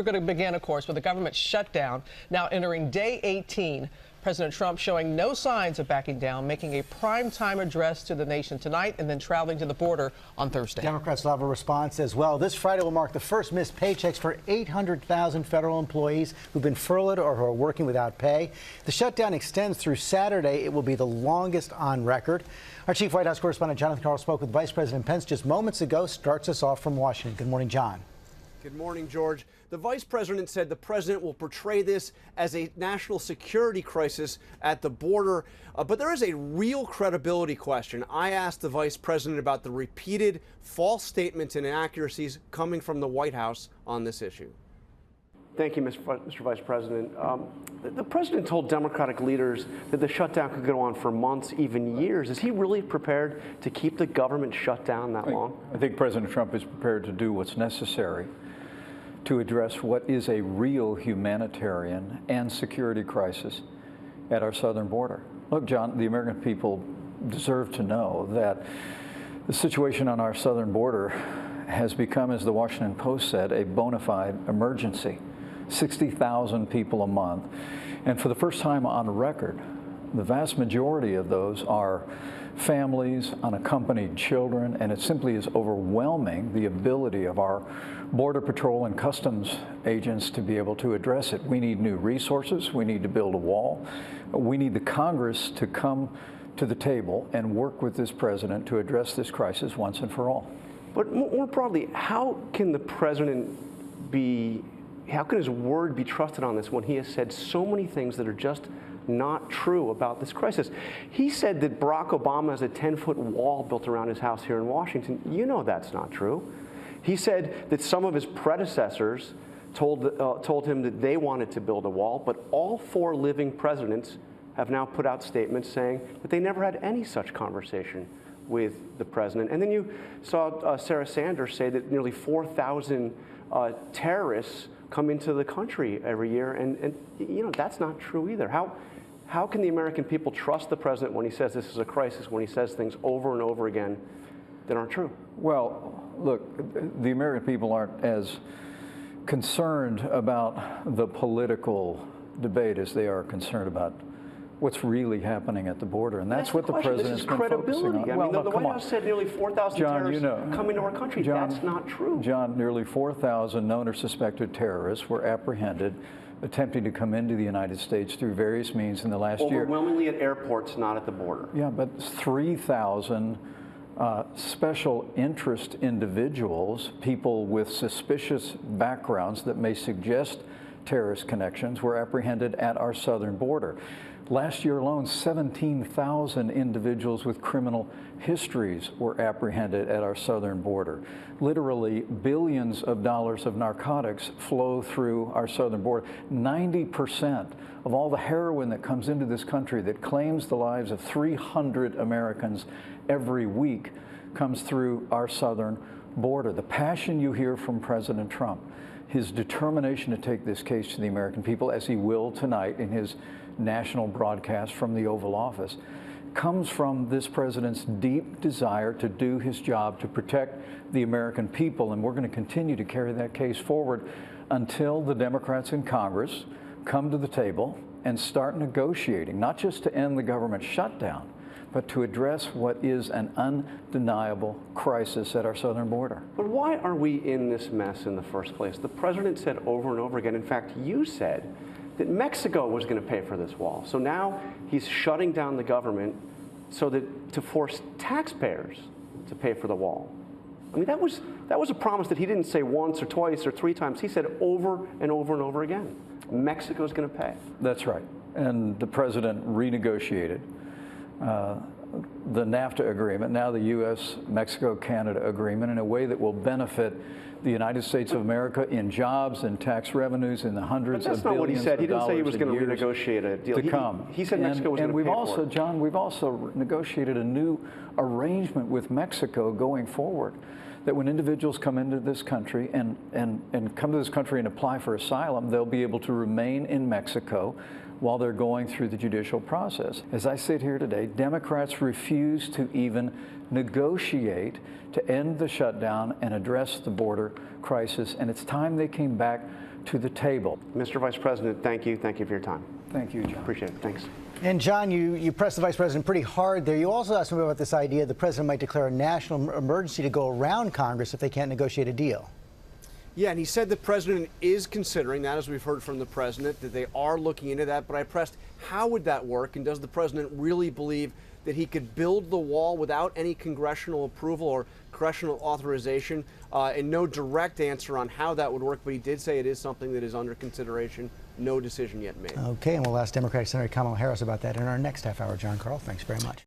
we're going to begin, of course, with the government shutdown now entering day 18. President Trump showing no signs of backing down, making a primetime address to the nation tonight and then traveling to the border on Thursday. Democrats will have a response as well. This Friday will mark the first missed paychecks for 800,000 federal employees who've been furloughed or who are working without pay. The shutdown extends through Saturday. It will be the longest on record. Our chief White House correspondent Jonathan Karl spoke with Vice President Pence just moments ago. Starts us off from Washington. Good morning, John. Good morning, George. The vice president said the president will portray this as a national security crisis at the border. But there is a real credibility question. I asked the vice president about the repeated false statements and inaccuracies coming from the White House on this issue. Thank you, Mr. Vice President. The president told Democratic leaders that the shutdown could go on for months, even years. Is he really prepared to keep the government shut down that long? I think President Trump is prepared to do what's necessary to address what is a real humanitarian and security crisis at our southern border. Look, John, the American people deserve to know that the situation on our southern border has become, as the Washington Post said, a bona fide emergency. 60,000 people a month. And for the first time on record, the vast majority of those are families, unaccompanied children, and it simply is overwhelming the ability of our Border Patrol and Customs agents to be able to address it. We need new resources. We need to build a wall. We need the Congress to come to the table and work with this president to address this crisis once and for all. But more broadly, how can the president how can his word be trusted on this when he has said so many things that are just not true about this crisis? He said that Barack Obama has a 10-foot wall built around his house here in Washington. You know that's not true. He said that some of his predecessors told him that they wanted to build a wall, but all 4 living presidents have now put out statements saying that they never had any such conversation with the president. And then you saw Sarah Sanders say that nearly 4,000 terrorists come into the country every year, and you know that's not true either. How can the American people trust the president when he says this is a crisis, when he says things over and over again that aren't true? Well, look, the American people aren't as concerned about the political debate as they are concerned about what's really happening at the border, and that's what the president's been focusing on. I mean, the White House said nearly 4,000 terrorists come into our country. That's not true. John, nearly 4,000 known or suspected terrorists were apprehended attempting to come into the United States through various means in the last year. Overwhelmingly at airports, not at the border. Yeah, but 3,000 special interest individuals, people with suspicious backgrounds that may suggest terrorist connections, were apprehended at our southern border. Last year alone, 17,000 individuals with criminal histories were apprehended at our southern border. Literally billions of dollars of narcotics flow through our southern border. 90% of all the heroin that comes into this country that claims the lives of 300 Americans every week comes through our southern border. The passion you hear from President Trump, his determination to take this case to the American people, as he will tonight in his national broadcast from the Oval Office, comes from this president's deep desire to do his job to protect the American people. And we're going to continue to carry that case forward until the Democrats in Congress come to the table and start negotiating, not just to end the government shutdown, but to address what is an undeniable crisis at our southern border. But why are we in this mess in the first place? The president said over and over again, in fact, you said that Mexico was going to pay for this wall. So now he's shutting down the government to force taxpayers to pay for the wall. I mean, that was a promise that he didn't say once or twice or 3 times. He said over and over and over again, Mexico's going to pay. That's right. And the president renegotiated the NAFTA agreement, now the U.S.-Mexico-Canada agreement, in a way that will benefit the United States of America in jobs and tax revenues in the hundreds of billions of dollars. But that's not what he said. He didn't say he was going to renegotiate a deal. To come. He said Mexico was going to pay for it. John, we've also negotiated a new arrangement with Mexico going forward, that when individuals come into this country and come to this country and apply for asylum, they'll be able to remain in Mexico while they're going through the judicial process. As I sit here today, Democrats refuse to even negotiate to end the shutdown and address the border crisis, and it's time they came back to the table. Mr. Vice President, thank you. Thank you for your time. Thank you, John. Appreciate it. Thanks. And John, you pressed the Vice President pretty hard there. You also asked him about this idea the President might declare a national emergency to go around Congress if they can't negotiate a deal. Yeah, and he said the president is considering that, as we've heard from the president, that they are looking into that. But I pressed, how would that work? And does the president really believe that he could build the wall without any congressional approval or congressional authorization? And no direct answer on how that would work, but he did say it is something that is under consideration. No decision yet made. Okay, and we'll ask Democratic Senator Kamala Harris about that in our next half hour. John Carl, thanks very much.